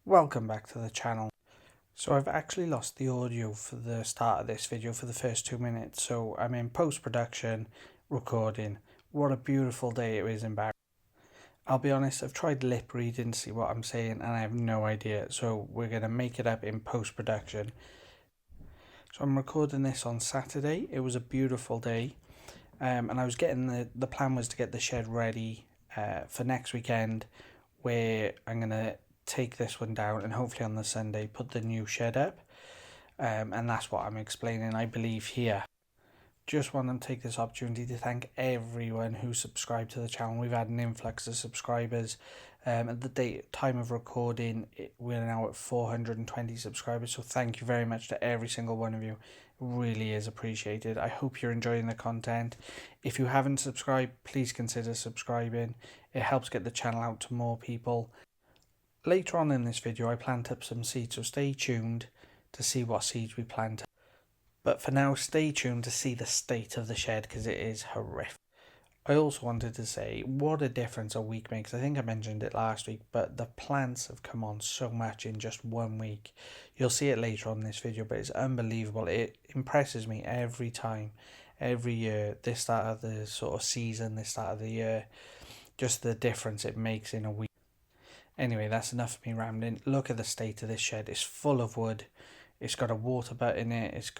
Welcome back to the channel. So I've actually lost the audio for the start of this video for the first 2 minutes, so I'm in post-production recording. What a beautiful day it is in Barry. I'll be honest, I've tried lip reading to see what I'm saying and I have no idea, so we're going to make it up in post-production. So I'm recording this on Saturday. It was a beautiful day, and I was getting the plan was to get the shed ready for next weekend, where I'm going to take this one down and hopefully on the Sunday put the new shed up, and that's what I'm explaining, I believe, here. Just want to take this opportunity to thank everyone who subscribed to the channel. We've had an influx of subscribers. At the time of recording, we're now at 420 subscribers, so thank you very much to every single one of you. It really is appreciated. I hope you're enjoying the content. If you haven't subscribed, please consider subscribing. It helps get the channel out to more people. Later on in this video, I plant up some seeds, so stay tuned to see what seeds we plant. But for now, stay tuned to see the state of the shed, because it is horrific. I also wanted to say what a difference a week makes. I think I mentioned it last week, but the plants have come on so much in just 1 week. You'll see it later on in this video, but it's unbelievable. It impresses me every time, every year, this start of the sort of season, this start of the year, just the difference it makes in a week. Anyway, that's enough of me rambling. Look at the state of this shed. It's full of wood. It's got a water butt in it. It's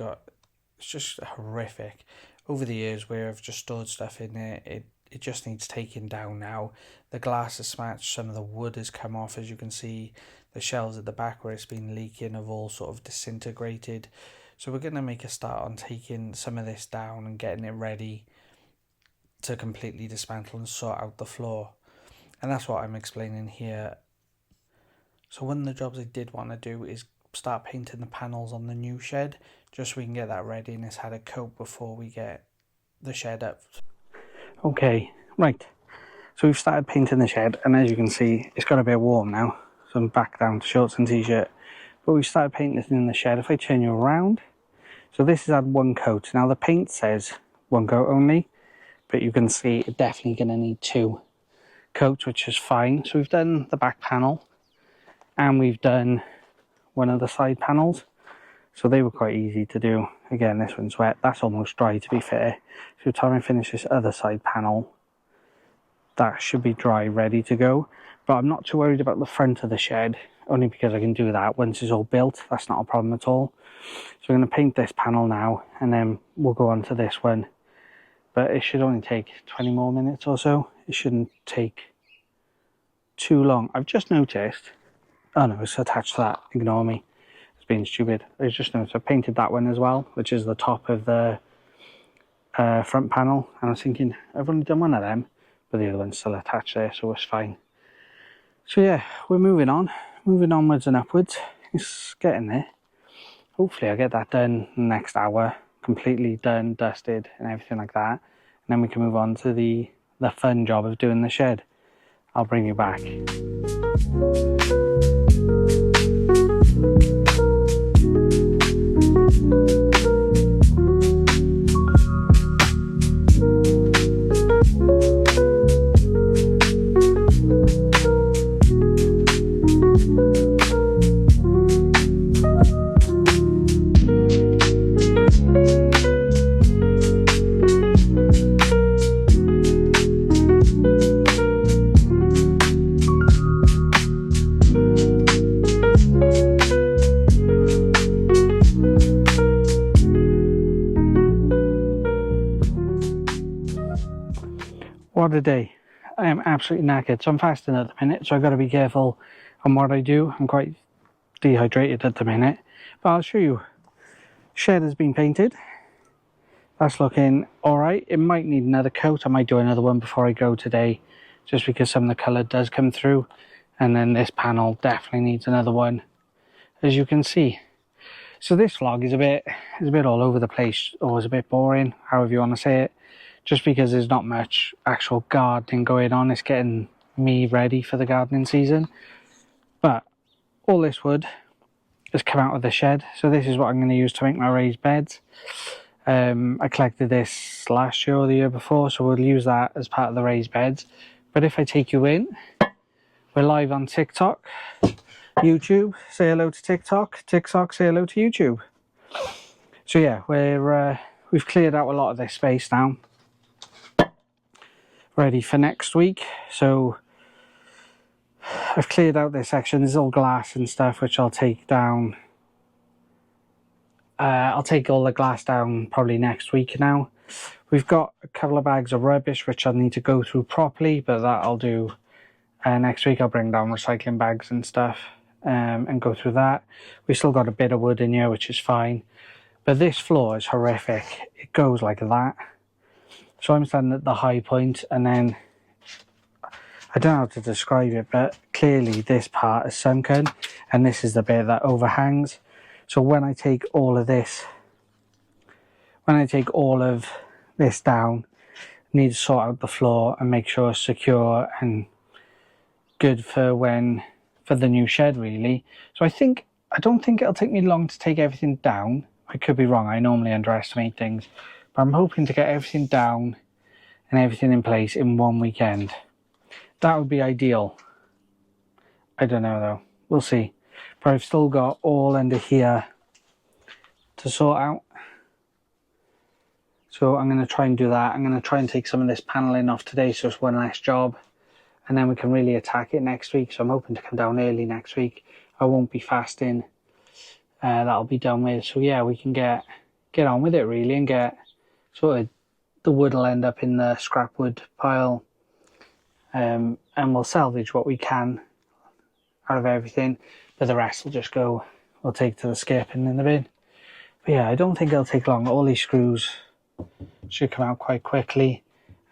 just horrific. Over the years where I've just stored stuff in there, it just needs taking down now. The glass is smashed. Some of the wood has come off, as you can see. The shelves at the back where it's been leaking have all sort of disintegrated. So we're going to make a start on taking some of this down and getting it ready to completely dismantle and sort out the floor. And that's what I'm explaining here. So one of the jobs I did want to do is start painting the panels on the new shed, just so we can get that ready and it's had a coat before we get the shed up. Okay, right. So we've started painting the shed, and as you can see, it's got a bit warm now. So I'm back down to shorts and t-shirt. But we've started painting in the shed. If I turn you around, so this has had one coat. Now the paint says one coat only, but you can see it's definitely going to need 2 coats, which is fine. So we've done the back panel and we've done one of the side panels, so they were quite easy to do. Again, this one's wet. That's almost dry, to be fair. So by the time I finish this other side panel, that should be dry, ready to go. But I'm not too worried about the front of the shed, only because I can do that once it's all built. That's not a problem at all. So I'm going to paint this panel now, and then we'll go on to this one. But it should only take 20 more minutes or so. It shouldn't take too long. I've just noticed, oh no, it's attached to that, ignore me, it's being stupid. I just noticed I painted that one as well, which is the top of the front panel, and I was thinking I've only done one of them, but the other one's still attached there, so it's fine. So yeah, we're moving onwards and upwards. It's getting there. Hopefully I'll get that done in the next hour, completely done, dusted and everything like that, and then we can move on to the fun job of doing the shed. I'll bring you back. What a day. I am absolutely knackered. So I'm fasting at the minute, so I've got to be careful on what I do. I'm quite dehydrated at the minute, but I'll show you. Shed has been painted. That's looking alright. It might need another coat. I might do another one before I go today, just because some of the colour does come through. And then this panel definitely needs another one, as you can see. So this vlog is a bit all over the place, or is a bit boring, however you want to say it. Just because there's not much actual gardening going on. It's getting me ready for the gardening season. But all this wood has come out of the shed. So this is what I'm going to use to make my raised beds. I collected this last year or the year before, so we'll use that as part of the raised beds. But if I take you in, we're live on TikTok. YouTube, say hello to TikTok. TikTok, say hello to YouTube. So yeah, we've cleared out a lot of this space now. Ready for next week. So I've cleared out this section. There's all glass and stuff which I'll take down. I'll take all the glass down probably next week now. We've got a couple of bags of rubbish which I'll need to go through properly, but that I'll do next week. I'll bring down recycling bags and stuff and go through that. We still got a bit of wood in here, which is fine. But this floor is horrific. It goes like that. So I'm standing at the high point, and then I don't know how to describe it, but clearly this part is sunken, and this is the bit that overhangs. So when I take all of this down, I need to sort out the floor and make sure it's secure and good for the new shed, really. So I don't think it'll take me long to take everything down. I could be wrong. I normally underestimate things, but I'm hoping to get everything down and everything in place in one weekend. That would be ideal. I don't know though. We'll see. But I've still got all under here to sort out. So I'm going to try and do that. I'm going to try and take some of this paneling off today, so it's one less job. And then we can really attack it next week. So I'm hoping to come down early next week. I won't be fasting. That'll be done with. So yeah, we can get on with it really, and get sort of, the wood will end up in the scrap wood pile. And we'll salvage what we can out of everything. But the rest will just go, we'll take to the skip and in the bin. But yeah, I don't think it'll take long. All these screws should come out quite quickly.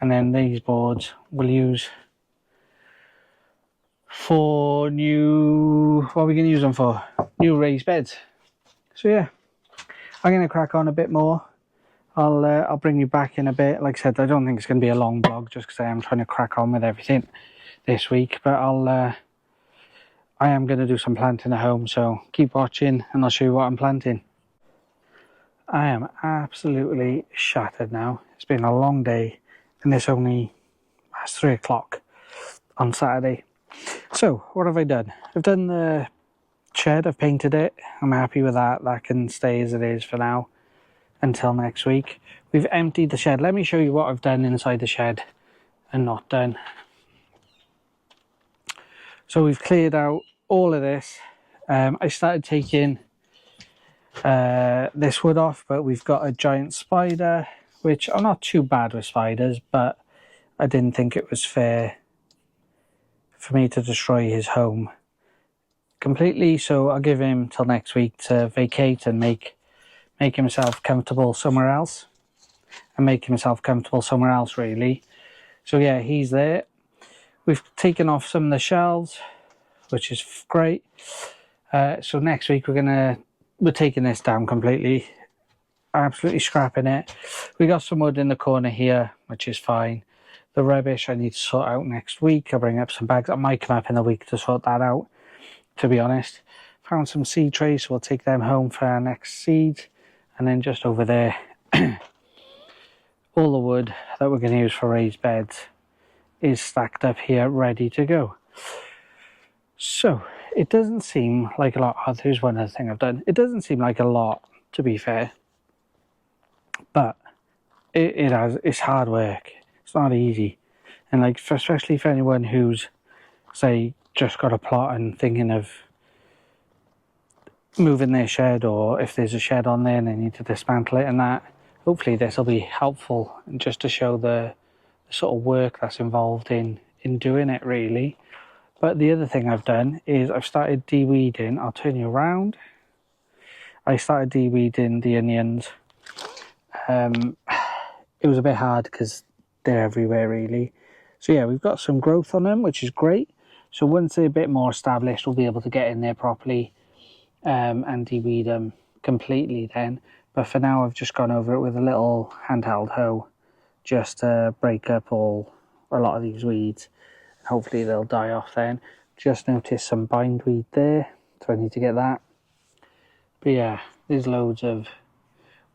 And then these boards we'll use for new, what are we going to use them for? New raised beds. So yeah, I'm going to crack on a bit more. I'll bring you back in a bit. Like I said, I don't think it's going to be a long vlog, just because I am trying to crack on with everything this week. But I am going to do some planting at home, so keep watching and I'll show you what I'm planting. I am absolutely shattered now. It's been a long day, and it's 3 o'clock on Saturday. So what have I done? I've done the shed, I've painted it. I'm happy with that. That can stay as it is for now until next week. We've emptied the shed. Let me show you what I've done inside the shed and not done. So we've cleared out all of this. I started taking this wood off, but we've got a giant spider, which I'm not too bad with spiders, but I didn't think it was fair for me to destroy his home completely. So I'll give him till next week to vacate and make himself comfortable somewhere else, really. So yeah, he's there. We've taken off some of the shelves, which is great. So next week we're taking this down completely, absolutely scrapping it. We got some wood in the corner here, which is fine. The rubbish I need to sort out next week. I'll bring up some bags. I might come up in a week to sort that out, to be honest. Found some seed trays, so we'll take them home for our next seeds. And then just over there, all the wood that we're going to use for raised beds is stacked up here, ready to go. So it doesn't seem like a lot. Oh, here's one other thing I've done. It doesn't seem like a lot, to be fair, but it's hard work. It's not easy, and like especially for anyone who's, say, just got a plot and thinking of moving their shed, or if there's a shed on there and they need to dismantle it and that. Hopefully this will be helpful, and just to show the sort of work that's involved in doing it, really. But the other thing I've done is I've started de-weeding. I'll turn you around. I started de-weeding the onions. It was a bit hard because they're everywhere, really. So yeah, we've got some growth on them, which is great. So once they're a bit more established, we'll be able to get in there properly and de-weed them completely then. But for now, I've just gone over it with a little handheld hoe just to break up a lot of these weeds. Hopefully they'll die off then. Just noticed some bindweed there, so I need to get that. But yeah, there's loads of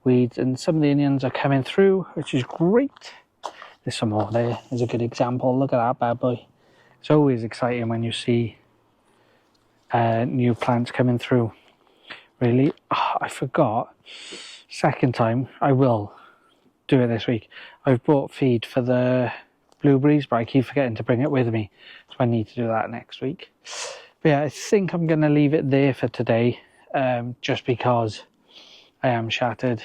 weeds, and some of the onions are coming through, which is great. There's some more there. There's a good example. Look at that bad boy. It's always exciting when you see new plants coming through. Really, I forgot. Second time, I will do it this week. I've bought feed for the blueberries, but I keep forgetting to bring it with me, so I need to do that next week. But yeah, I think I'm going to leave it there for today, just because I am shattered,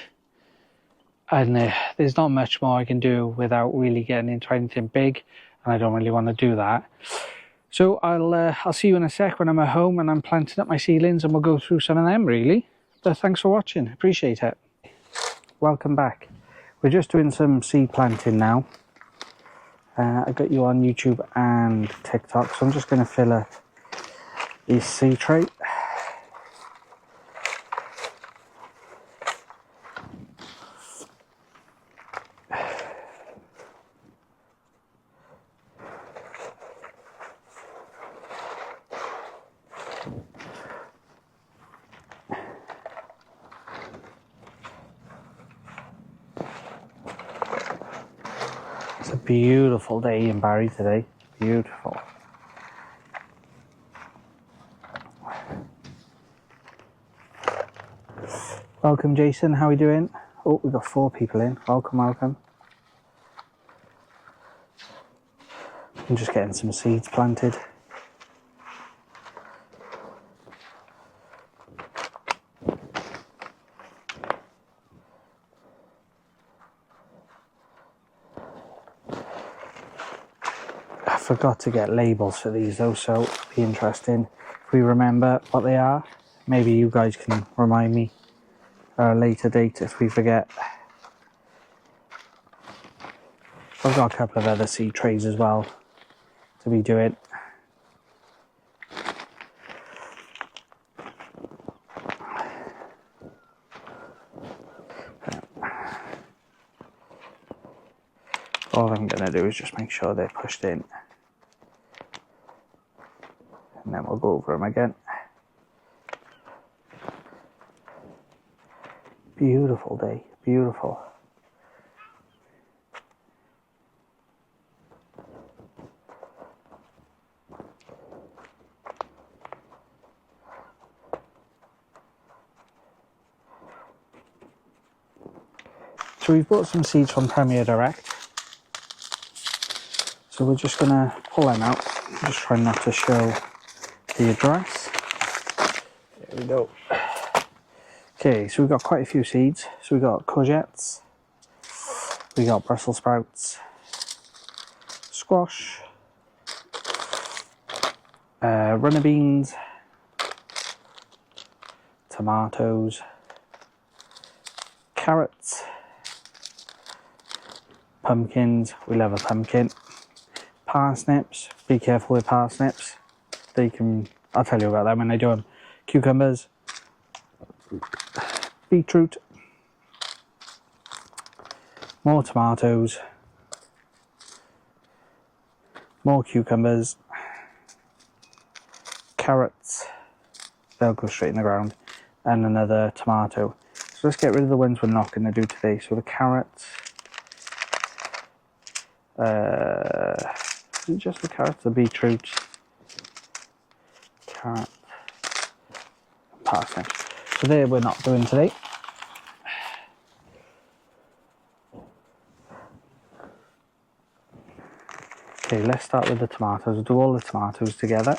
and there's not much more I can do without really getting into anything big, and I don't really want to do that. So I'll see you in a sec when I'm at home and I'm planting up my seedlings, and we'll go through some of them really. But thanks for watching, appreciate it. Welcome back. We're just doing some seed planting now. I got you on YouTube and TikTok, so I'm just going to fill up this seed tray. It's a beautiful day in Barry today. Beautiful. Welcome, Jason. How are we doing? Oh, we've got 4 people in. Welcome, welcome. I'm just getting some seeds planted. I forgot to get labels for these though, so it'll be interesting if we remember what they are. Maybe you guys can remind me at a later date if we forget. I've got a couple of other seed trays as well to be doing. All I'm going to do is just make sure they're pushed in, and then we'll go over them again. Beautiful day, beautiful. So we've bought some seeds from Premier Direct. So we're just going to pull them out. Just try not to show the address. There we go. Okay, so we've got quite a few seeds. So we've got courgettes, we got Brussels sprouts, squash, runner beans, tomatoes, carrots, pumpkins, we love a pumpkin, parsnips, be careful with parsnips, they can, I'll tell you about them when I do them, cucumbers, beetroot, more tomatoes, more cucumbers, carrots, they'll go straight in the ground, and another tomato. So let's get rid of the ones we're not going to do today. So the carrots, is it just the carrots, the beetroot, carrot, parsnips. So there we're not doing today. Okay, let's start with the tomatoes. We'll do all the tomatoes together.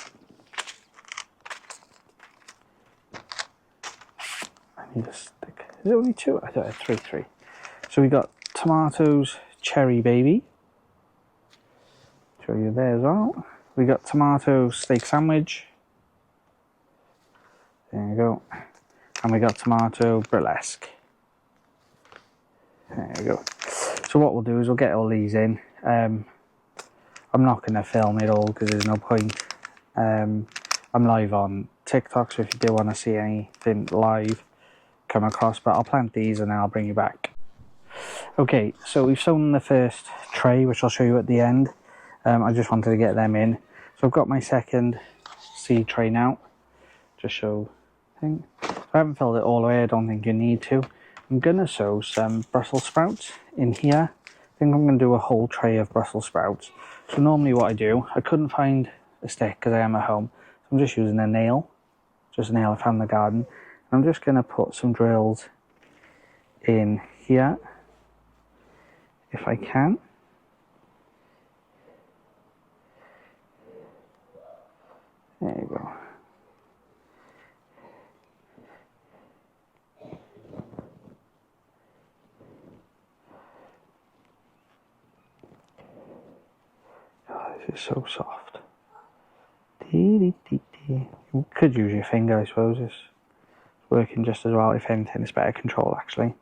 I need a stick. Is it only 2? I thought I had 3. So we got tomatoes, cherry baby. Show you there as well. We got tomato steak sandwich. There you go. And we got tomato burlesque. There you go. So what we'll do is we'll get all these in. I'm not going to film it all because there's no point. I'm live on TikTok, so if you do want to see anything live come across, but I'll plant these and then I'll bring you back. Okay, so we've sown the first tray, which I'll show you at the end. I just wanted to get them in. So I've got my second seed tray now. Just show thing. I haven't filled it all the way, I don't think you need to. I'm going to sow some Brussels sprouts in here. I think I'm going to do a whole tray of Brussels sprouts. So normally what I do, I couldn't find a stick because I am at home. So I'm just using a nail. just a nail I found in the garden. I'm just going to put some drills in here, if I can. There you go. Oh, this is so soft. You could use your finger, I suppose. It's working just as well. If anything, it's better control, actually.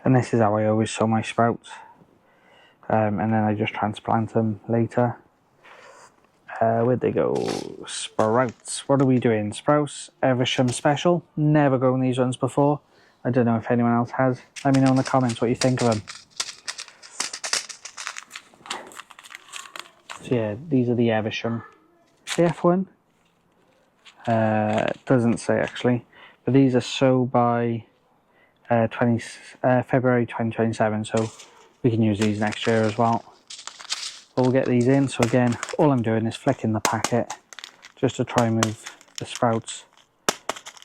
And this is how I always sow my sprouts. And then I just transplant them later. Where'd they go? Sprouts. What are we doing? Sprouts, Eversham Special. Never grown these ones before. I don't know if anyone else has. Let me know in the comments what you think of them. So yeah, these are the Eversham. The F1? Doesn't say actually. But these are sold by February 2027, so we can use these next year as well. But we'll get these in. So again, all I'm doing is flicking the packet just to try and move the sprouts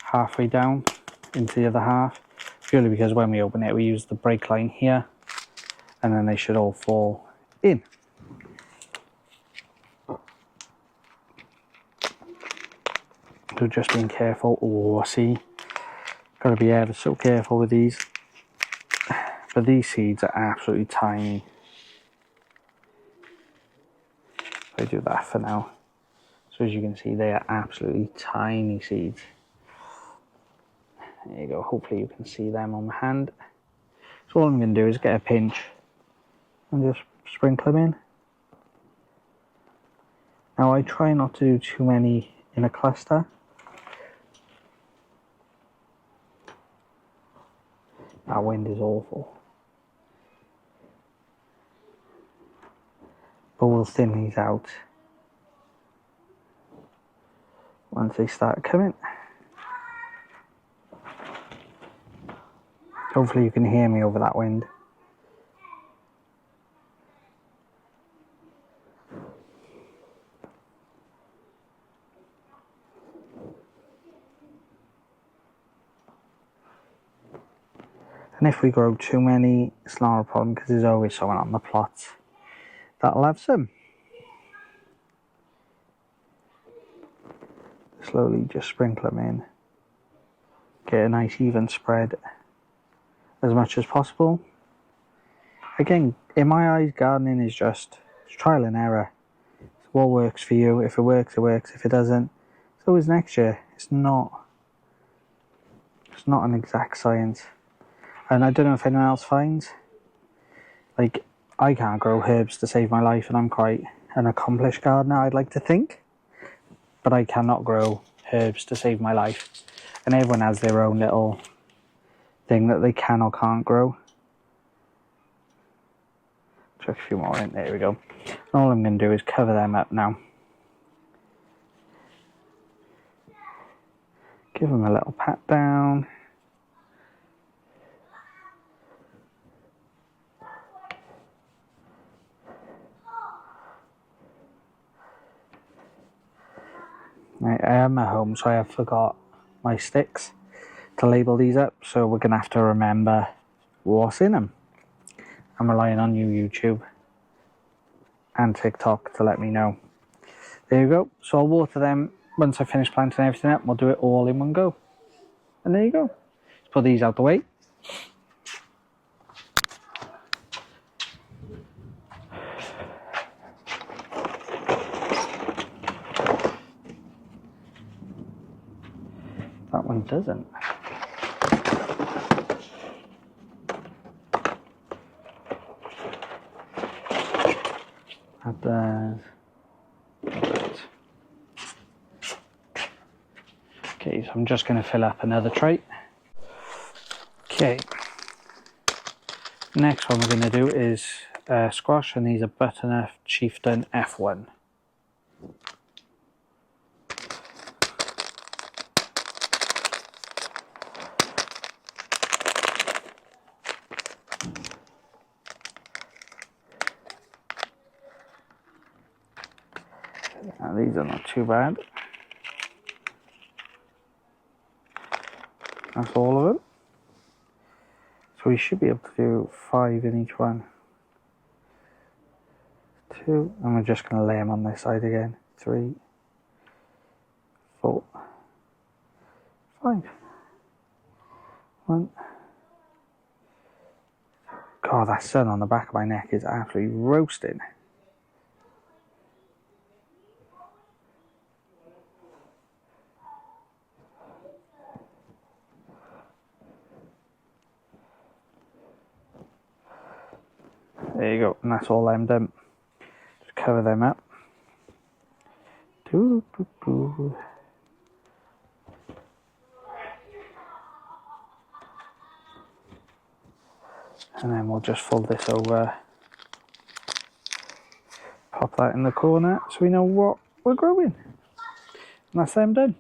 halfway down into the other half, purely because when we open it we use the break line here, and then they should all fall in. So just being careful. Oh, see, got to be ever so careful with these. But these seeds are absolutely tiny. I do that for now. So as you can see, they are absolutely tiny seeds. There you go. Hopefully you can see them on my hand. So all I'm going to do is get a pinch and just sprinkle them in. Now I try not to do too many in a cluster. That wind is awful. But we'll thin these out once they start coming. Hopefully you can hear me over that wind. And if we grow too many, it's not a problem because there's always someone on the plot that'll have some. Slowly just sprinkle them in. Get a nice even spread as much as possible. Again, in my eyes, gardening is just trial and error. It's what works for you. If it works, it works. If it doesn't, it's always next year. It's not an exact science. And I don't know if anyone else finds, like, I can't grow herbs to save my life, and I'm quite an accomplished gardener, I'd like to think. But I cannot grow herbs to save my life. And everyone has their own little thing that they can or can't grow. Chuck a few more in. There we go. And all I'm going to do is cover them up now. Give them a little pat down. I am at home, so I have forgot my sticks to label these up, so we're going to have to remember what's in them. I'm relying on you, YouTube and TikTok, to let me know. There you go. So I'll water them once I finish planting everything up. We'll do it all in one go. And there you go. Let's put these out the way. That one doesn't. That does. Okay, so I'm just going to fill up another tray. Okay. Next one we're going to do is squash, and these are Butternut Chieftain F1. These are not too bad. That's all of them. So we should be able to do 5 in each one. 2, and we're just going to lay them on this side again. 3, 4, 5. 1. God, that sun on the back of my neck is absolutely roasting. There you go, and that's all them done. Just cover them up. Doo -doo -doo. And then we'll just fold this over, pop that in the corner so we know what we're growing. And that's them done.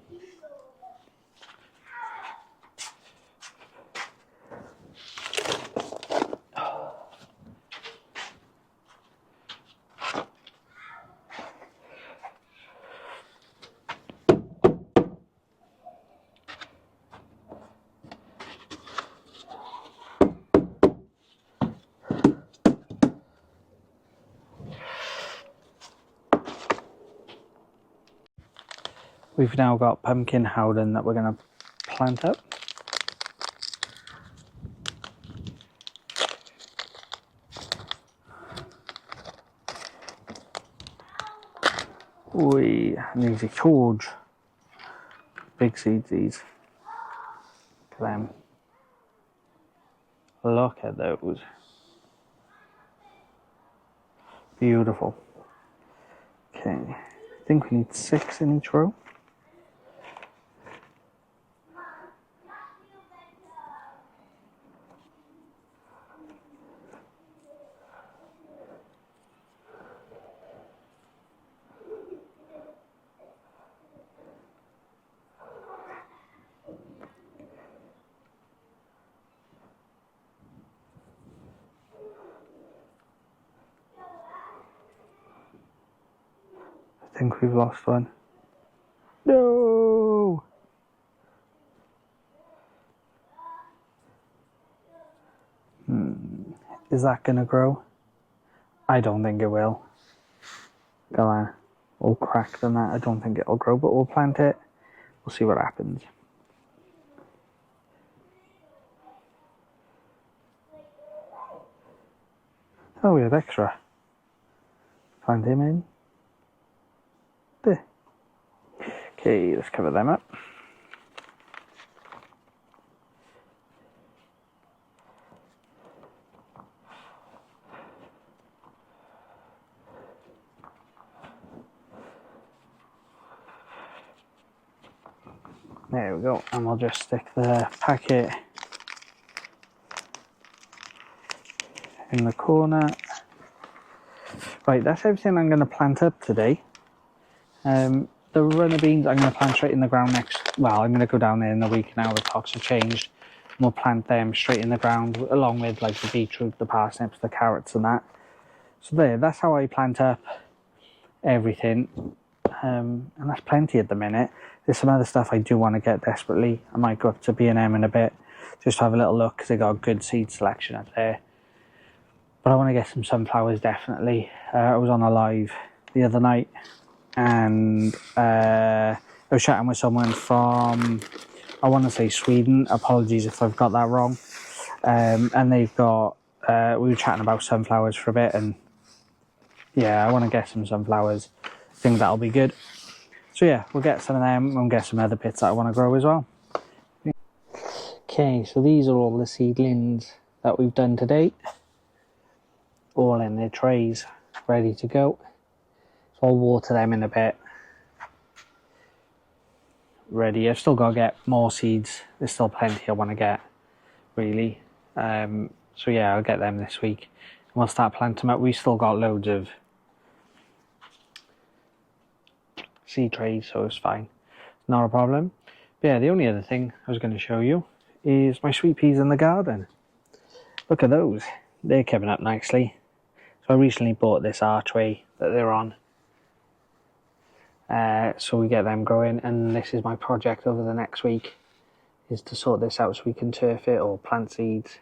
We've now got pumpkin howden that we're going to plant up. Oi, and these are huge. Big seeds, these. Look at them. Look at those. Beautiful. Okay, I think we need 6 in each row. I think we've lost one. No! Is that gonna grow? I don't think it will. Go all cracked and that. I don't think it'll grow, but we'll plant it. We'll see what happens. Oh, we have extra. Plant him in. There. Okay, let's cover them up. There we go, and we'll just stick the packet in the corner. Right, that's everything I'm going to plant up today. The runner beans I'm going to plant straight in the ground next. Well, I'm going to go down there in a week now the pots have changed. And we'll plant them straight in the ground along with like the beetroot, the parsnips, the carrots and that. So that's how I plant up everything. And that's plenty at the minute. There's some other stuff I do want to get desperately. I might go up to B&M in a bit just to have a little look because they got a good seed selection up there. But I want to get some sunflowers definitely. I was on a live the other night and I was chatting with someone from, I want to say Sweden. Apologies if I've got that wrong. And they've got, we were chatting about sunflowers for a bit and yeah, I want to get some sunflowers. I think that'll be good. So yeah, we'll get some of them and get some other bits that I want to grow as well. Okay, so these are all the seedlings that we've done to date. All in their trays, ready to go. So I'll water them in a bit. Ready, I've still got to get more seeds. There's still plenty I want to get, really. So yeah, I'll get them this week. And we'll start planting them up. We've still got loads of seed trays, so it's fine. Not a problem. But yeah, the only other thing I was going to show you is my sweet peas in the garden. Look at those. They're coming up nicely. So I recently bought this archway that they're on. So we get them growing, and this is my project over the next week, is to sort this out so we can turf it or plant seeds,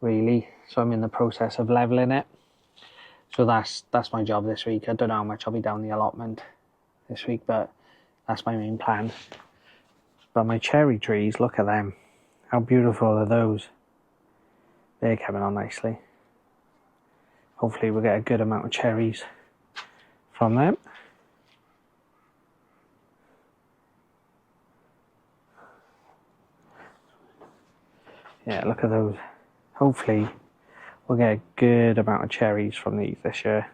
really. So I'm in the process of levelling it. So that's my job this week. I don't know how much I'll be down the allotment this week, but that's my main plan. But my cherry trees, look at them. How beautiful are those? They're coming on nicely. Hopefully we'll get a good amount of cherries from them. Yeah, look at those. Hopefully we'll get a good amount of cherries from these this year,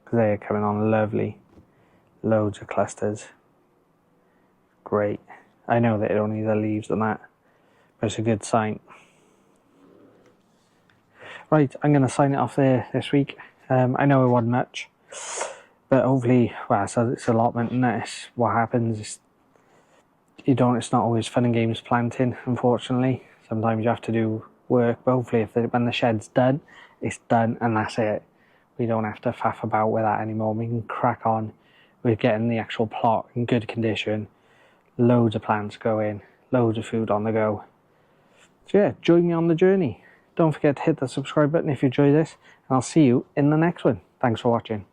because they are coming on lovely. Loads of clusters. Great. I know that it only the leaves and that, but it's a good sign. Right, I'm going to sign it off there this week. I know it wasn't much, but hopefully, well, so it's allotment, and that's what happens. It's not always fun and games planting, unfortunately. Sometimes you have to do work, but hopefully when the shed's done, it's done and that's it. We don't have to faff about with that anymore. We can crack on with getting the actual plot in good condition. Loads of plants going, loads of food on the go. So yeah, join me on the journey. Don't forget to hit the subscribe button if you enjoy this, and I'll see you in the next one. Thanks for watching.